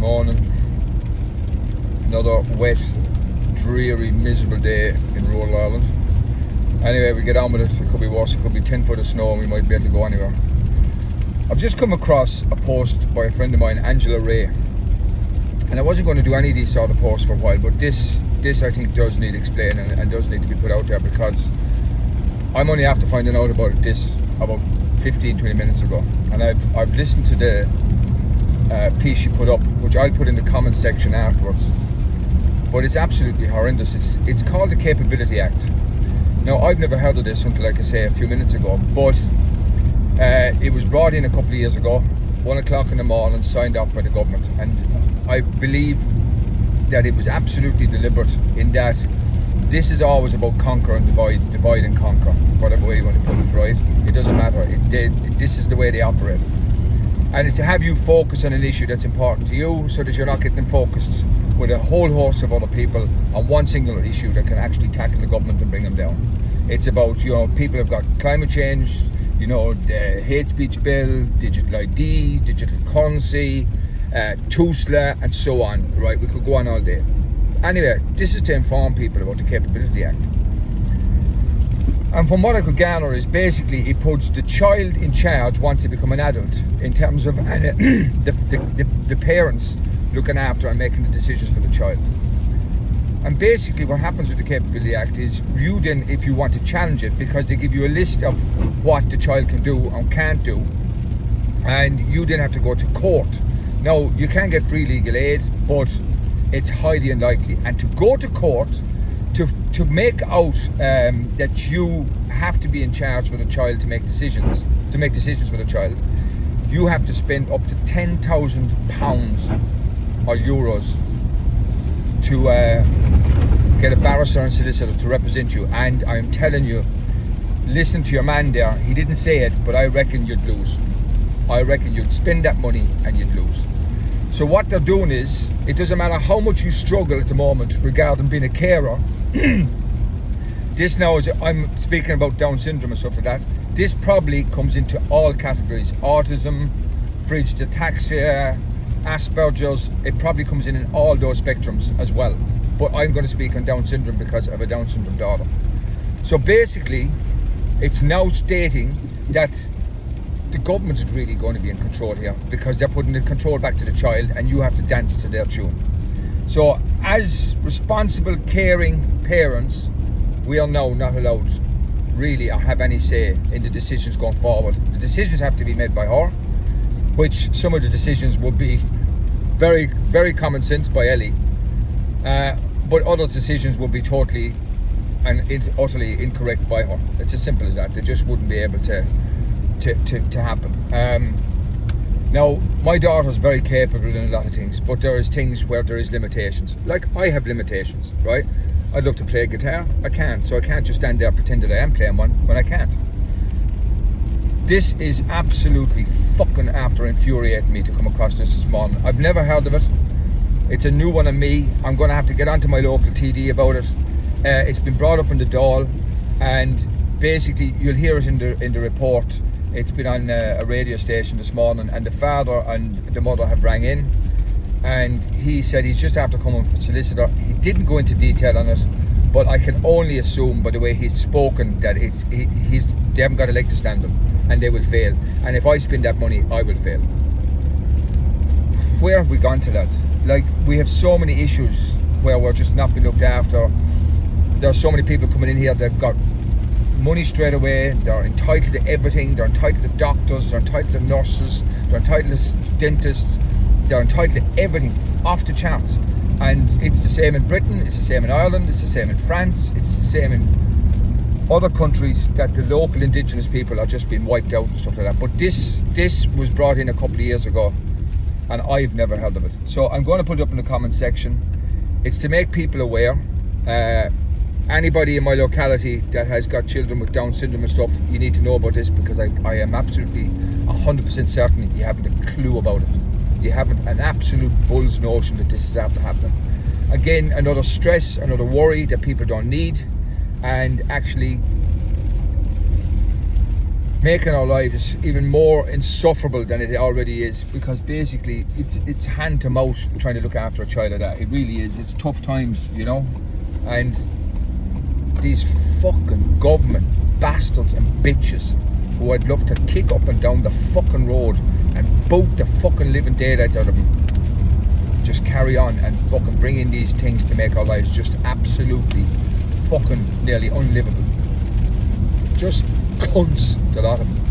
morning. Another wet, dreary, miserable day in rural Ireland. Anyway, we get on with it. It could be worse. It could be 10 foot of snow and we might be able to go anywhere. I've just come across a post by a friend of mine, Angela Ray. And I wasn't going to do any of these sort of posts for a while, but this I think does need explaining and does need to be put out there, because I'm only after finding out about this about 15-20 minutes ago, and I've listened to the piece she put up, which I'll put in the comment section afterwards. But it's absolutely horrendous. It's called the Capability Act. Now, I've never heard of this until, like I say, a few minutes ago, but it was brought in a couple of years ago, 1 o'clock in the morning, signed off by the government, and I believe that it was absolutely deliberate in that this is always about conquer and divide and conquer, whatever way you want to put it, right? It doesn't matter. This is the way they operate. And it's to have you focus on an issue that's important to you, so that you're not getting focused with a whole host of other people on one singular issue that can actually tackle the government and bring them down. It's about, people have got climate change, the hate speech bill, digital ID, digital currency, TUSLA, and so on, right? We could go on all day. Anyway, this is to inform people about the Capability Act. And from what I could gather is basically it puts the child in charge once they become an adult, in terms of the parents looking after and making the decisions for the child. And basically what happens with the Capability Act is you then, if you want to challenge it, because they give you a list of what the child can do and can't do, and you then have to go to court. Now, you can get free legal aid, but it's highly unlikely. And to go to court to make out that you have to be in charge for the child to make decisions for the child, you have to spend up to £10,000 or euros to get a barrister and solicitor to represent you. And I'm telling you, listen to your man there, he didn't say it, but I reckon you'd lose. I reckon you'd spend that money and you'd lose. So what they're doing is, it doesn't matter how much you struggle at the moment regarding being a carer. This now is, I'm speaking about Down syndrome and stuff like that. This probably comes into all categories: autism, frigid ataxia, Asperger's. It probably comes in all those spectrums as well. But I'm going to speak on Down syndrome because I have a Down syndrome daughter. So basically, it's now stating that the government is really going to be in control here, because they're putting the control back to the child and you have to dance to their tune. So as responsible, caring parents, we are now not allowed really to have any say in the decisions going forward. The decisions have to be made by her, which some of the decisions would be very, very common sense by Ellie, but other decisions would be totally and utterly incorrect by her. It's as simple as that. They just wouldn't be able to happen. Now, my daughter's very capable in a lot of things, but there is things where there is limitations. Like, I have limitations, right? I'd love to play guitar, I can't, so I can't just stand there and pretend that I am playing one when I can't. This is absolutely fucking after infuriating me to come across this morning. I've never heard of it. It's a new one on me. I'm going to have to get onto my local TD about it. It's been brought up in the Dáil, and basically you'll hear it in the report. It's been on a radio station this morning, and the father and the mother have rang in, and he said he's just after coming for solicitor. He didn't go into detail on it, but I can only assume by the way he's spoken that they haven't got a leg to stand on, and they will fail. And if I spend that money, I will fail. Where have we gone to, lads? Like, we have so many issues where we're just not being looked after. There are so many people coming in here that've got money straight away. They're entitled to everything. They're entitled to doctors, they're entitled to nurses, they're entitled to dentists, they're entitled to everything off the charts. And it's the same in Britain, it's the same in Ireland, it's the same in France, it's the same in other countries, that the local indigenous people are just being wiped out and stuff like that. But this was brought in a couple of years ago, and I've never heard of it. So I'm going to put it up in the comments section. It's to make people aware. Anybody in my locality that has got children with Down syndrome and stuff, you need to know about this, because I am absolutely 100% certain you haven't a clue about it. You haven't an absolute bull's notion that this is after happening. Again, another stress, another worry that people don't need, and actually making our lives even more insufferable than it already is, because basically it's hand to mouth trying to look after a child like that. It really is. It's tough times, you know. And these fucking government bastards and bitches who I'd love to kick up and down the fucking road and boot the fucking living daylights out of them, just carry on and fucking bring in these things to make our lives just absolutely fucking nearly unlivable. Just cunts, a lot of them.